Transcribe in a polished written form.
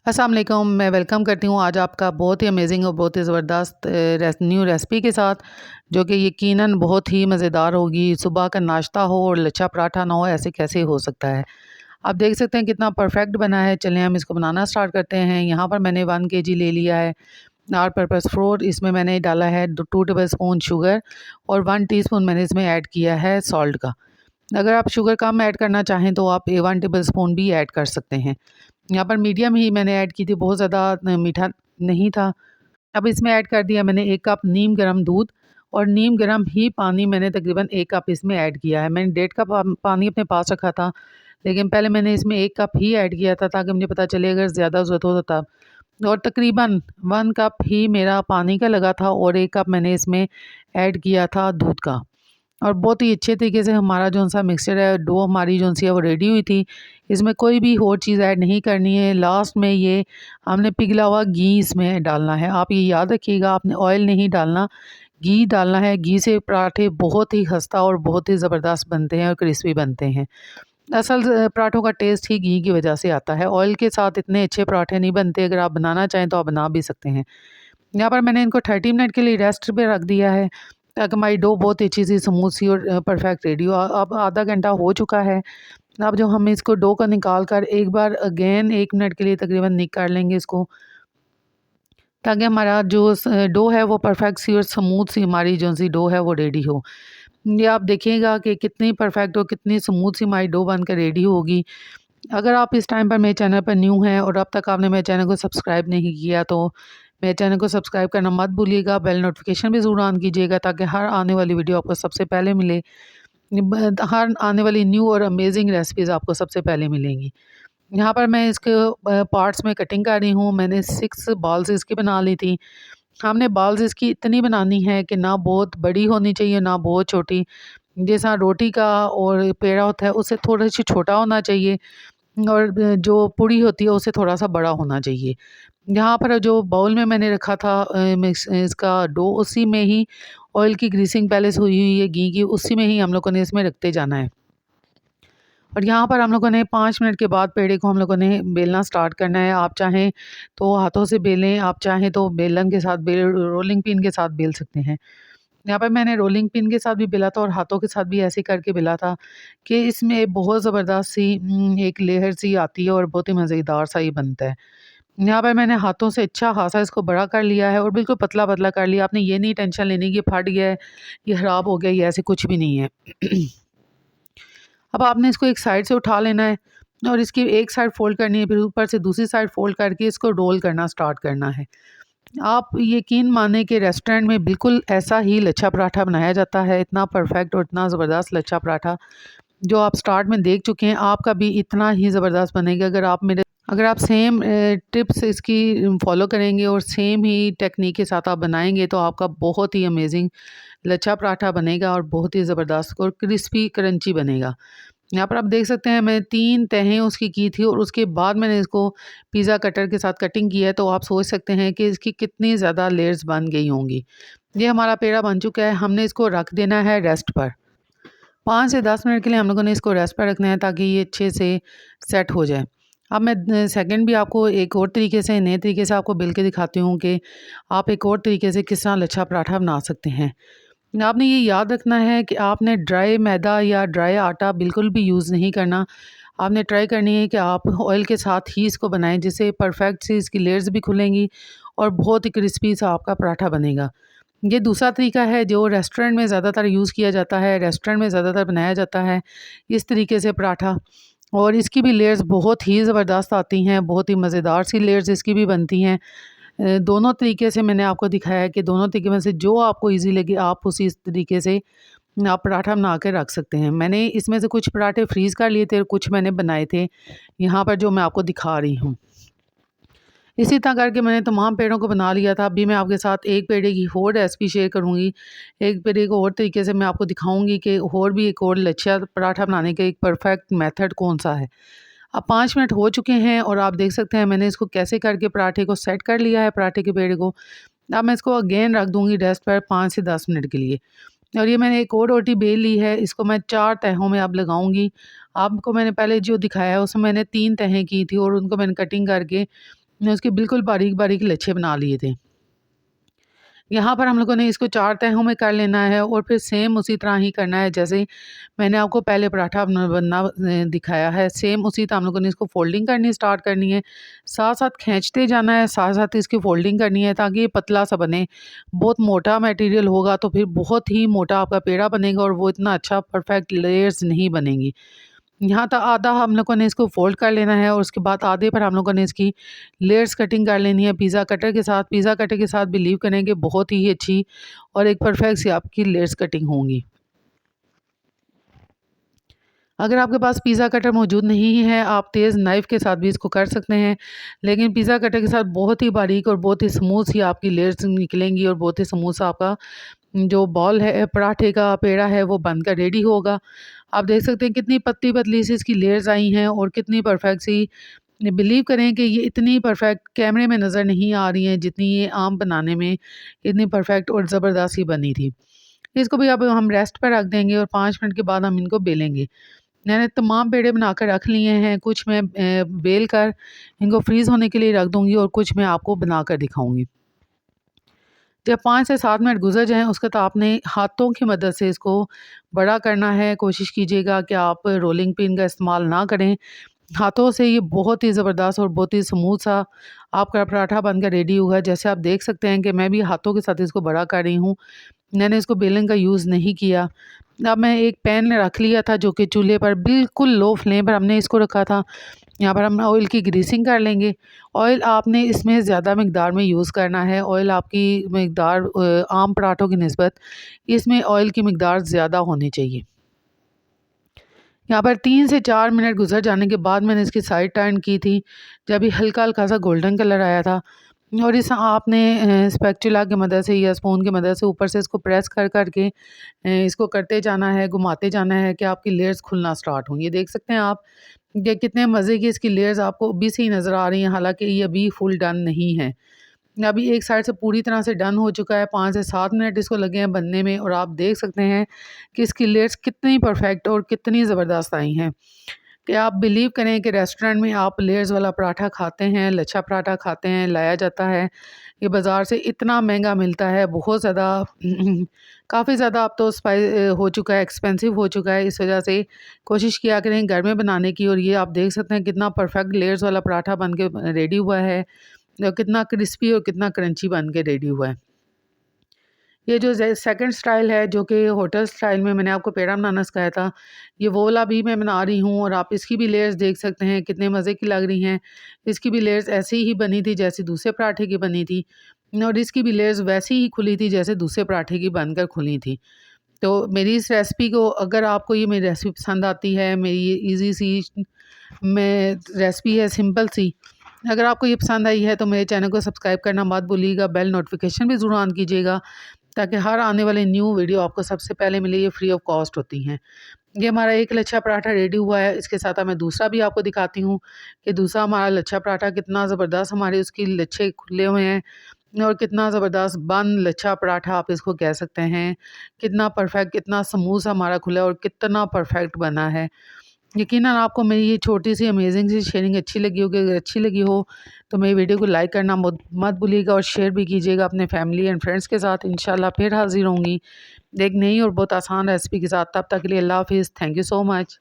अस्सलाम वालेकुम। मैं वेलकम करती हूँ आज आपका बहुत ही अमेजिंग और बहुत ही ज़बरदस्त न्यू रेसिपी के साथ, जो कि यकीनन बहुत ही मज़ेदार होगी। सुबह का नाश्ता हो और लच्छा पराठा ना हो, ऐसे कैसे हो सकता है। आप देख सकते हैं कितना परफेक्ट बना है। चलिए हम इसको बनाना स्टार्ट करते हैं। यहाँ पर मैंने 1 केजी ले लिया है ऑल पर्पज़ फ्लोर। इसमें मैंने डाला है 2 टेबल स्पून शुगर और 1 टीस्पून मैंने इसमें ऐड किया है सॉल्ट का। अगर आप शुगर कम ऐड करना चाहें तो आप 1 टेबल स्पून भी ऐड कर सकते हैं। यहाँ पर मीडियम ही मैंने ऐड की थी, बहुत ज़्यादा मीठा नहीं था। अब इसमें ऐड कर दिया मैंने 1 कप नीम गर्म दूध और नीम गर्म ही पानी मैंने तकरीबन 1 कप इसमें ऐड किया है। मैंने 1.5 कप पानी अपने पास रखा था, लेकिन पहले मैंने इसमें 1 कप ही ऐड किया था ताकि मुझे पता चले अगर ज़्यादा ज़रूरत हो तो तब। और तकरीबन 1 कप ही मेरा पानी का लगा था और 1 कप मैंने इसमें ऐड किया था दूध का। और बहुत ही अच्छे तरीके से हमारा जो-सा मिक्सचर है, डो हमारी जो-सी है वो रेडी हुई थी। इसमें कोई भी और चीज़ ऐड नहीं करनी है। लास्ट में ये हमने पिघला हुआ घी इसमें डालना है। आप ये याद रखिएगा, आपने ऑयल नहीं डालना, घी डालना है। घी से पराठे बहुत ही खस्ता और बहुत ही ज़बरदस्त बनते हैं और क्रिस्पी बनते हैं। असल पराठों का टेस्ट ही घी की वजह से आता है। ऑयल के साथ इतने अच्छे पराठे नहीं बनते। अगर आप बनाना चाहें तो आप बना भी सकते हैं। यहाँ पर मैंने इनको 30 मिनट के लिए रेस्ट पे रख दिया है ताकि हमारी डो बहुत अच्छी सी स्मूथ सी और परफेक्ट रेडी हो। अब आधा घंटा हो चुका है। अब जो हम इसको डो को निकाल कर एक बार अगेन 1 मिनट के लिए तकरीबन निकाल लेंगे इसको, ताकि हमारा जो डो है वो परफेक्ट सी और स्मूथ सी हमारी जो सी डो है वो रेडी हो। ये आप देखिएगा कि कितनी परफेक्ट और कितनी स्मूथ सी हमारी डो बनकर रेडी होगी। अगर आप इस टाइम पर मेरे चैनल पर न्यू हैं और अब तक आपने मेरे चैनल को सब्सक्राइब नहीं किया तो मेरे चैनल को सब्सक्राइब करना मत भूलिएगा। बेल नोटिफिकेशन भी ज़रूर ऑन कीजिएगा ताकि हर आने वाली वीडियो आपको सबसे पहले मिले। हर आने वाली न्यू और अमेजिंग रेसिपीज़ आपको सबसे पहले मिलेंगी। यहाँ पर मैं इसके पार्ट्स में कटिंग कर रही हूँ। मैंने 6 बॉल्स इसकी बना ली थी। हमने बॉल्स इसकी इतनी बनानी है कि ना बहुत बड़ी होनी चाहिए ना बहुत छोटी। जैसा रोटी का और पेड़ा होता है उससे थोड़ा सी छोटा होना चाहिए और जो पूड़ी होती है उससे थोड़ा सा बड़ा होना चाहिए। यहाँ पर जो बाउल में मैंने रखा था मिक्स इसका डो, उसी में ही ऑयल की ग्रीसिंग पहले से हुई हुई है घी की, उसी में ही हम लोगों ने इसमें रखते जाना है। और यहाँ पर हम लोगों ने 5 मिनट के बाद पेड़े को हम लोगों ने बेलना स्टार्ट करना है। आप चाहें तो हाथों से बेलें, आप चाहें तो बेलन के साथ रोलिंग पिन के साथ बेल सकते हैं। यहाँ पर मैंने रोलिंग पिन के साथ भी बेला था और हाथों के साथ भी ऐसे करके बेला था कि इसमें बहुत ज़बरदस्त सी एक लेयर सी आती है और बहुत ही मज़ेदार सा ये बनता है। यहाँ पर मैंने हाथों से अच्छा खासा इसको बड़ा कर लिया है और बिल्कुल पतला-पतला कर लिया। आपने ये नहीं टेंशन लेनी कि ये फट गया है, ये ख़राब हो गया, ये ऐसे कुछ भी नहीं है। अब आपने इसको एक साइड से उठा लेना है और इसकी एक साइड फ़ोल्ड करनी है, फिर ऊपर से दूसरी साइड फ़ोल्ड करके इसको रोल करना स्टार्ट करना है। आप यकीन माने कि रेस्टोरेंट में बिल्कुल ऐसा ही लच्छा पराठा बनाया जाता है, इतना परफेक्ट और इतना ज़बरदस्त लच्छा पराठा जो आप स्टार्ट में देख चुके हैं, आपका भी इतना ही ज़बरदस्त बनेगा अगर आप सेम टिप्स इसकी फॉलो करेंगे और सेम ही टेक्निक के साथ आप बनाएंगे तो आपका बहुत ही अमेजिंग लच्छा पराठा बनेगा और बहुत ही ज़बरदस्त और क्रिस्पी क्रंची बनेगा। यहाँ पर आप देख सकते हैं मैं 3 तहें उसकी की थी और उसके बाद मैंने इसको पिज़्ज़ा कटर के साथ कटिंग की है, तो आप सोच सकते हैं कि इसकी कितनी ज़्यादा लेयर्स बन गई होंगी। ये हमारा पेड़ा बन चुका है। हमने इसको रख देना है रेस्ट पर। 5 से 10 मिनट के लिए हम लोगों ने इसको रेस्ट पर रखना है ताकि ये अच्छे से सेट हो जाए। अब मैं सेकंड भी आपको एक और तरीके से, नए तरीके से आपको बेल के दिखाती हूँ कि आप एक और तरीके से किस तरह लच्छा पराठा बना सकते हैं। आपने ये याद रखना है कि आपने ड्राई मैदा या ड्राई आटा बिल्कुल भी यूज़ नहीं करना। आपने ट्राई करनी है कि आप ऑयल के साथ ही इसको बनाएं, जिससे परफेक्ट सी इसकी लेयर्स भी खुलेंगी और बहुत ही क्रिस्पी सा आपका पराठा बनेगा। ये दूसरा तरीका है जो रेस्टोरेंट में ज़्यादातर यूज़ किया जाता है, रेस्टोरेंट में ज़्यादातर बनाया जाता है इस तरीके से पराठा। और इसकी भी लेयर्स बहुत ही ज़बरदस्त आती हैं, बहुत ही मज़ेदार सी लेयर्स इसकी भी बनती हैं। दोनों तरीके से मैंने आपको दिखाया है कि दोनों तरीके में से जो आपको ईज़ी लगे आप उसी तरीके से आप पराठा बना के रख सकते हैं। मैंने इसमें से कुछ पराठे फ्रीज़ कर लिए थे और कुछ मैंने बनाए थे यहाँ पर जो मैं आपको दिखा रही हूँ। इसी तरह करके मैंने तमाम पेड़ों को बना लिया था। अभी मैं आपके साथ एक पेड़े की और रेसिपी शेयर करूँगी। एक पेड़े को और तरीके से मैं आपको दिखाऊँगी कि और भी एक और लच्छा पराठा बनाने का एक परफेक्ट मेथड कौन-सा है। अब 5 मिनट हो चुके हैं और आप देख सकते हैं मैंने इसको कैसे करके पराठे को सेट कर लिया है, पराठे के पेड़े को। अब मैं इसको अगेन रख दूँगी रेस्ट पर 5 से 10 मिनट के लिए। और ये मैंने एक और रोटी बेल ली है, इसको मैं 4 तहों में अब लगाऊँगी। आपको मैंने पहले जो दिखाया है उसमें मैंने 3 तहें की थी और उनको मैंने कटिंग करके मैंने उसके बिल्कुल बारीक बारीक लच्छे बना लिए थे। यहाँ पर हम लोगों ने इसको 4 तहों में कर लेना है और फिर सेम उसी तरह ही करना है जैसे मैंने आपको पहले पराठा बनना दिखाया है। सेम उसी तरह हम लोगों ने इसको फ़ोल्डिंग करनी स्टार्ट करनी है। साथ-साथ खींचते जाना है, साथ-साथ इसकी फ़ोल्डिंग करनी है ताकि ये पतला-सा बने। बहुत मोटा मटेरियल होगा तो फिर बहुत ही मोटा आपका पेड़ा बनेगा और वो इतना अच्छा परफ़ेक्ट लेयर्स नहीं बनेंगी। यहाँ तक आधा हम लोगों ने इसको फ़ोल्ड कर लेना है और उसके बाद आधे पर हम लोगों ने इसकी लेयर्स कटिंग कर लेनी है पिज़्ज़ा कटर के साथ। पिज़्ज़ा कटर के साथ बिलीव करें कि बहुत ही अच्छी और एक परफेक्ट सी आपकी लेयर्स कटिंग होंगी। अगर आपके पास पिज़्ज़ा कटर मौजूद नहीं है, आप तेज़ नाइफ़ के साथ भी इसको कर सकते हैं, लेकिन पिज़्ज़ा कटर के साथ बहुत ही बारीक और बहुत ही स्मूथ सी आपकी लेयर्स निकलेंगी और बहुत ही स्मूथ सा आपका जो बॉल है पराठे का पेड़ा है वो बनकर रेडी होगा। आप देख सकते हैं कितनी पतली-पतली सी इसकी लेयर्स आई हैं और कितनी परफेक्ट सी बिलीव करें कि ये इतनी परफेक्ट कैमरे में नज़र नहीं आ रही हैं जितनी ये आम बनाने में इतनी परफेक्ट और ज़बरदस्त सी बनी थी। इसको भी अब हम रेस्ट पर रख देंगे और 5 मिनट के बाद हम इनको बेलेंगे। मैंने तमाम पेड़े बनाकर रख लिए हैं, कुछ मैं बेल कर इनको फ्रीज़ होने के लिए रख दूँगी और कुछ मैं आपको बनाकर दिखाऊँगी। जब 5 से 7 मिनट गुज़र जाएँ उसके बाद आपने हाथों की मदद से इसको बड़ा करना है। कोशिश कीजिएगा कि आप रोलिंग पिन का इस्तेमाल ना करें। हाथों से ये बहुत ही ज़बरदस्त और बहुत ही स्मूथ सा आपका पराठा बनकर रेडी होगा। जैसे आप देख सकते हैं कि मैं भी हाथों के साथ इसको बड़ा कर रही हूँ। मैंने इसको बेलन का यूज़ नहीं किया। अब मैं एक पैन रख लिया था जो कि चूल्हे पर बिल्कुल लो फ्लेम पर हमने इसको रखा था। यहाँ पर हम ऑयल की ग्रीसिंग कर लेंगे। ऑयल आपने इसमें ज़्यादा मिक़दार में यूज़ करना है। ऑयल आपकी मिक़दार आम पराठों की निस्बत इसमें ऑयल की मिक़दार ज़्यादा होनी चाहिए। यहाँ पर 3 से 4 मिनट गुज़र जाने के बाद मैंने इसकी साइड टर्न की थी। जब ये हल्का-हल्का सा गोल्डन कलर आया था और इस आपने स्पैचुला की मदद से या स्पून की मदद से ऊपर से इसको प्रेस कर के इसको करते जाना है, घुमाते जाना है कि आपकी लेयर्स खुलना स्टार्ट हों। ये देख सकते हैं आप कि कितने मज़े की इसकी लेयर्स आपको अभी से ही नज़र आ रही हैं, हालाँकि ये अभी फुल डन नहीं है। अभी एक साइड से पूरी तरह से डन हो चुका है, 5 से 7 मिनट इसको लगे हैं बनने में और आप देख सकते हैं कि इसकी लेयर्स कितनी परफेक्ट और कितनी ज़बरदस्त आई हैं कि आप बिलीव करें कि रेस्टोरेंट में आप लेयर्स वाला पराठा खाते हैं, लच्छा पराठा खाते हैं, लाया जाता है। ये बाज़ार से इतना महंगा मिलता है, बहुत ज़्यादा काफ़ी ज़्यादा अब तो हो चुका है, एक्सपेंसिव हो चुका है। इस वजह से कोशिश किया करें घर में बनाने की और ये आप देख सकते हैं कितना परफेक्ट लेयर्स वाला पराठा बन के रेडी हुआ है। कितना क्रिस्पी और कितना क्रंची बन के रेडी हुआ है। ये जो सेकंड स्टाइल है जो कि होटल स्टाइल में मैंने आपको पेड़ा बनाना सिखाया था, ये वो वाला भी मैं बना रही हूँ और आप इसकी भी लेयर्स देख सकते हैं कितने मज़े की लग रही हैं। इसकी भी लेयर्स ऐसे ही बनी थी जैसे दूसरे पराठे की बनी थी और इसकी भी लेयर्स वैसी ही खुली थी जैसे दूसरे पराठे की बनकर खुली थी। तो मेरी इस रेसिपी को अगर आपको ये मेरी रेसिपी पसंद आती है, मेरी ये ईज़ी सी मैं रेसिपी है सिंपल सी, अगर आपको ये पसंद आई है तो मेरे चैनल को सब्सक्राइब करना मत भूलिएगा, बेल नोटिफिकेशन भी ज़रूर ऑन कीजिएगा ताकि हर आने वाले न्यू वीडियो आपको सबसे पहले मिले। ये फ्री ऑफ कॉस्ट होती हैं। ये हमारा एक लच्छा पराठा रेडी हुआ है, इसके साथ मैं दूसरा भी आपको दिखाती हूँ कि दूसरा हमारा लच्छा पराठा कितना ज़बरदस्त हमारे उसकी लच्छे खुले हुए हैं और कितना ज़बरदस्त बन लच्छा पराठा आप इसको कह सकते हैं। कितना परफेक्ट, कितना स्मूथ हमारा खुला और कितना परफेक्ट बना है। यकीनन आपको मेरी ये छोटी सी अमेजिंग सी शेयरिंग अच्छी लगी होगी। अगर अच्छी लगी हो तो मेरी वीडियो को लाइक करना मत भूलिएगा और शेयर भी कीजिएगा अपने फैमिली एंड फ्रेंड्स के साथ। इंशाल्लाह फिर हाज़िर होंगी एक नई और बहुत आसान रेसिपी के साथ। तब तक के लिए अल्लाह हाफ़िज़। Thank you so much.